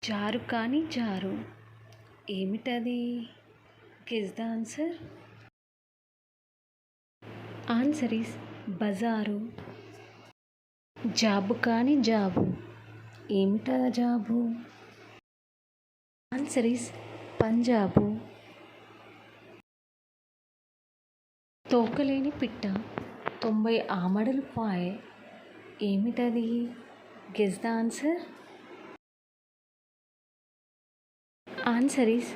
జారు కాని జారు ఏమిటది? Guess the answer. Answer is బజారు. జాబు కాని జాబు ఏమిటా జాబు? ఆన్సర్ ఈస్ పంజాబు. తోకలేని పిట్ట 90 ఆమడలు పాయె ఏమిటది? Guess the answer. Answer is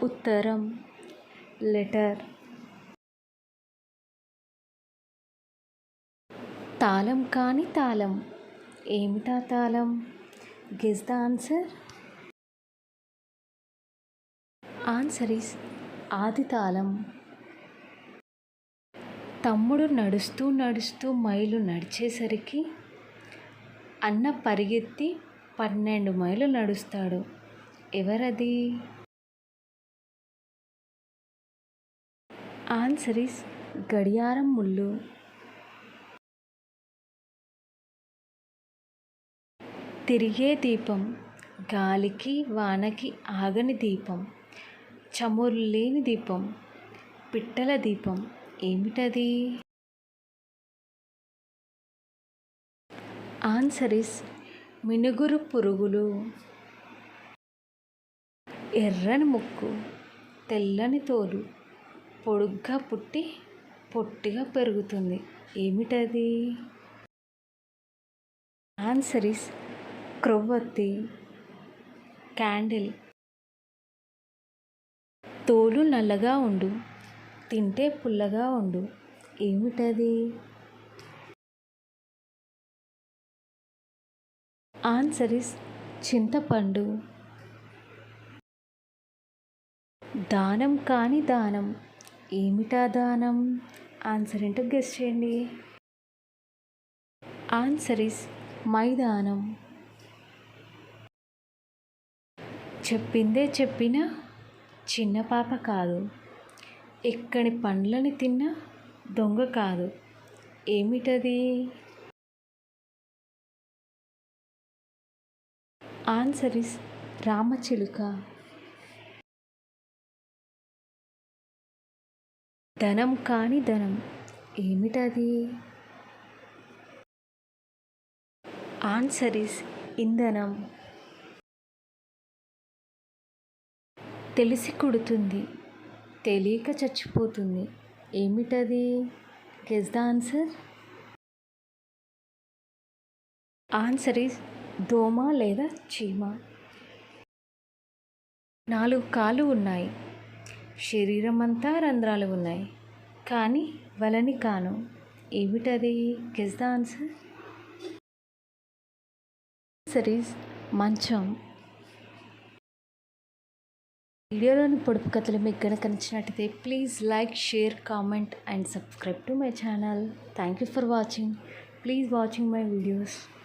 ఉత్తరం, లెటర్. తాళం కాని తాళం ఏమిటా తాళం? Guess the answer. Answer is ఆది తాళం. తమ్ముడు నడుస్తూ నడుస్తూ మైలు నడిచేసరికి అన్న పరిగెత్తి 12 మైళ్ళు నడుస్తాడు. ఎవరది? ఆన్సర్ ఈస్ గడియారం ముళ్ళు. తిరిగే దీపం, గాలికి వానకి ఆగని దీపం, చమురు లేని దీపం, పిట్టల దీపం ఏమిటది? ఆన్సర్ ఈస్ మినుగురు పురుగులు. ఎర్రని ముక్కు, తెల్లని తోలు, పొడుగ్గా పుట్టి పొట్టిగా పెరుగుతుంది ఏమిటది? ఆన్సర్ ఈస్ క్రొవ్వొత్తి, క్యాండిల్. తోలు నల్లగా ఉండు, తింటే పుల్లగా ఉండు ఏమిటది? ఆన్సర్ ఈస్ చింతపండు. దానం కాని దానం ఏమిటా దానం? ఆన్సర్ ఏంటో గెస్ చేయండి. ఆన్సర్ ఈస్ మైదానం. చెప్పిందే చెప్పిన చిన్న పాప కాదు, ఎక్కడి పండ్లని తిన్న దొంగ కాదు ఏమిటది? ఆన్సర్ ఈస్ రామచిలుక. ధనం కాని ధనం ఏమిటది? ఆన్సర్ ఈస్ ఇంధనం. తెలిసి కుడుతుంది, తెలియక చచ్చిపోతుంది ఏమిటది? Guess the answer. Answer is దోమ లేదా చీమ. 4 కాళ్ళు ఉన్నాయి, శరీరం అంతా రంధ్రాలు ఉన్నాయి, కానీ వలని కాను ఏమిటది? Guess the answer. Answer is మంచం. వీడియోలోని పొడుపు కథలు మీకు కనుక నచ్చినట్టయితే please like, share, comment and subscribe to my channel. Thank you for watching. Please watching my videos.